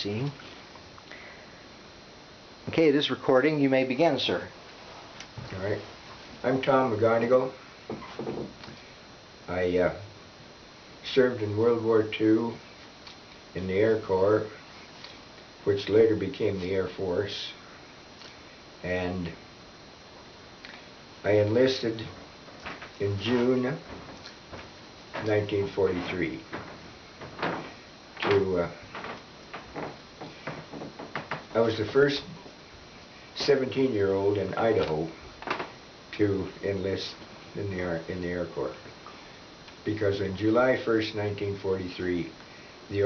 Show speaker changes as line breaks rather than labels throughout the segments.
scene. Okay, this recording, you may begin, sir.
All right. I'm Tom McGonigal. I served in World War II in the Air Corps, which later became the Air Force, and I enlisted in June 1943 I was the first 17-year-old in Idaho to enlist in the Air Corps, because on July 1st, 1943, the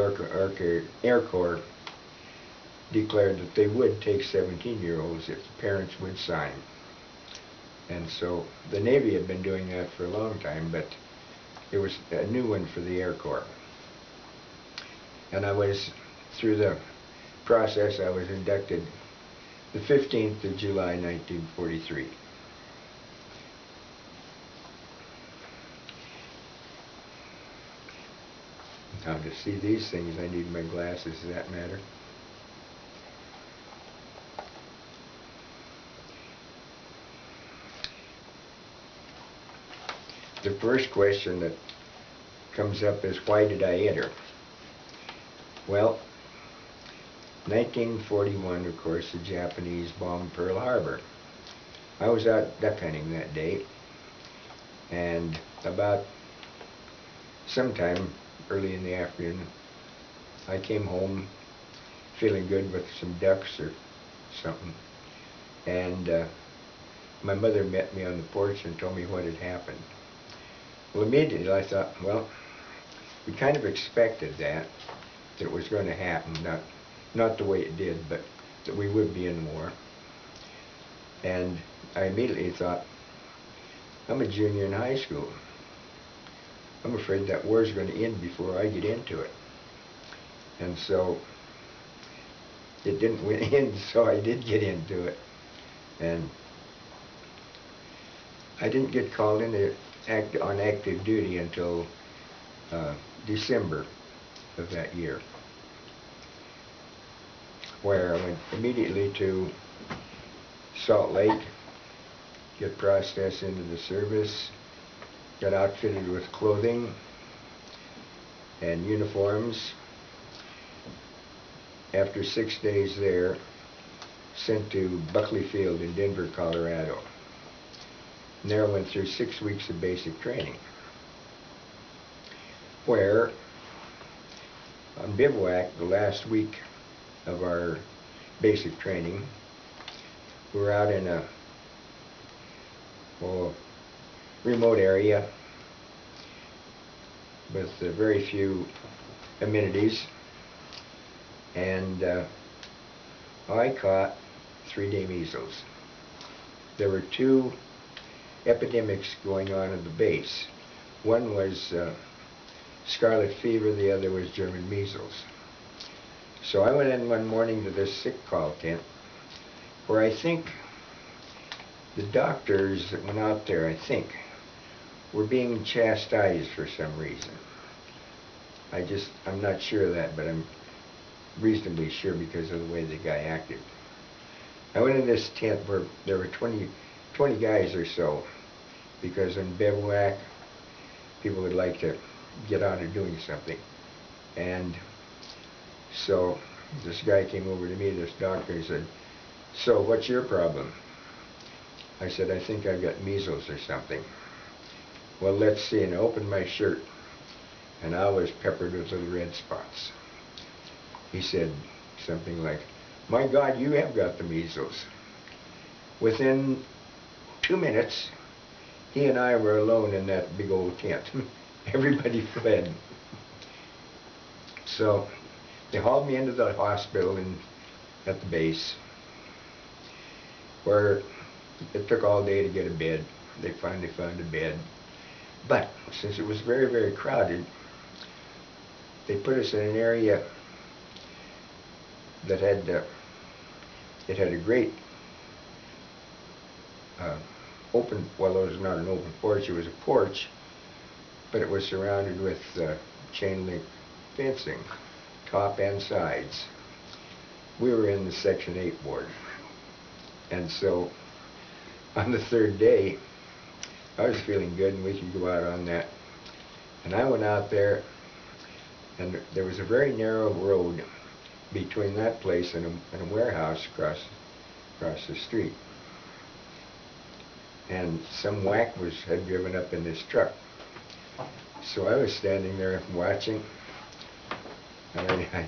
Air Corps declared that they would take 17-year-olds if the parents would sign. And so the Navy had been doing that for a long time, but it was a new one for the Air Corps. And I was, through the process, I was inducted the 15th of July, 1943. Now, to see these things, I need my glasses. Does that matter? The first question that comes up is, why did I enter? Well, 1941, of course, the Japanese bombed Pearl Harbor. I was out duck hunting that day, and about sometime early in the afternoon, I came home feeling good with some ducks or something, and my mother met me on the porch and told me what had happened. Well, immediately I thought, well, we kind of expected that it was going to happen, not the way it did, but that we would be in war. And I immediately thought, I'm a junior in high school. I'm afraid that war's going to end before I get into it. And so it didn't end, so I did get into it. And I didn't get called in on active duty until December of that year, where I went immediately to Salt Lake, get processed into the service, got outfitted with clothing and uniforms. After 6 days there, sent to Buckley Field in Denver, Colorado. And there I went through 6 weeks of basic training, where on bivouac, the last week of our basic training, we were out in a remote area with very few amenities, and I caught 3-day measles. There were 2 epidemics going on at the base. One was scarlet fever, the other was German measles. So I went in one morning to this sick call tent, where I think the doctors that went out there, were being chastised for some reason. I'm not sure of that, but I'm reasonably sure because of the way the guy acted. I went in this tent where there were 20 guys or so, because in bivouac, people would like to get out of doing something. And so this guy came over to me, this doctor, he said, "So what's your problem?" I said, "I think I've got measles or something." "Well, let's see," and I opened my shirt, and I was peppered with little red spots. He said something like, "My God, you have got the measles." Within 2 minutes, he and I were alone in that big old tent. Everybody fled. So they hauled me into the hospital at the base, where it took all day to get a bed. They finally found a bed. But since it was very, very crowded, they put us in an area that had a great open, well, it was not an open porch, it was a porch, but it was surrounded with chain link fencing, top and sides. we were in the Section 8 ward. And so on the third day, I was feeling good and we could go out on that. And I went out there, and there was a very narrow road between that place and a warehouse across the street. And some whack had driven up in this truck. So I was standing there watching, and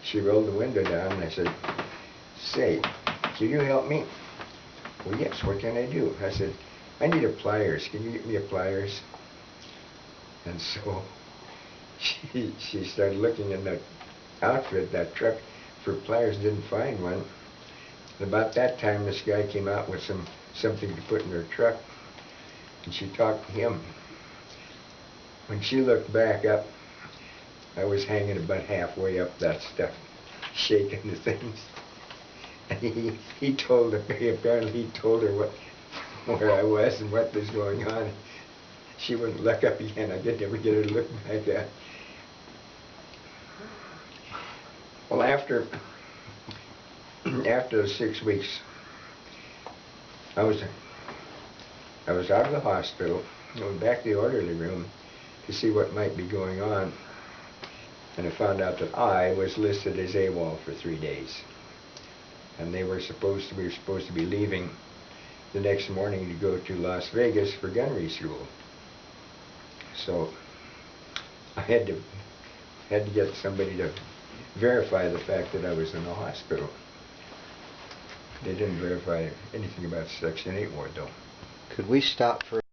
she rolled the window down, and I said, "Say, can you help me?" "Well, yes, what can I do?" I said, "I need a pliers. Can you get me a pliers?" And so she started looking in that outfit, that truck, for pliers, didn't find one. And about that time, this guy came out with something to put in her truck, and she talked to him. When she looked back up, I was hanging about halfway up that stuff, shaking the things. And he told her, apparently he told her where I was and what was going on. She wouldn't look up again. I could never get her to look back up. Well, after 6 weeks, I was out of the hospital. I went back to the orderly room to see what might be going on, and I found out that I was listed as AWOL for 3 days, and we were supposed to be leaving the next morning to go to Las Vegas for gunnery school. So I had to get somebody to verify the fact that I was in the hospital. They didn't verify anything about Section 8 ward, though.
Could we stop for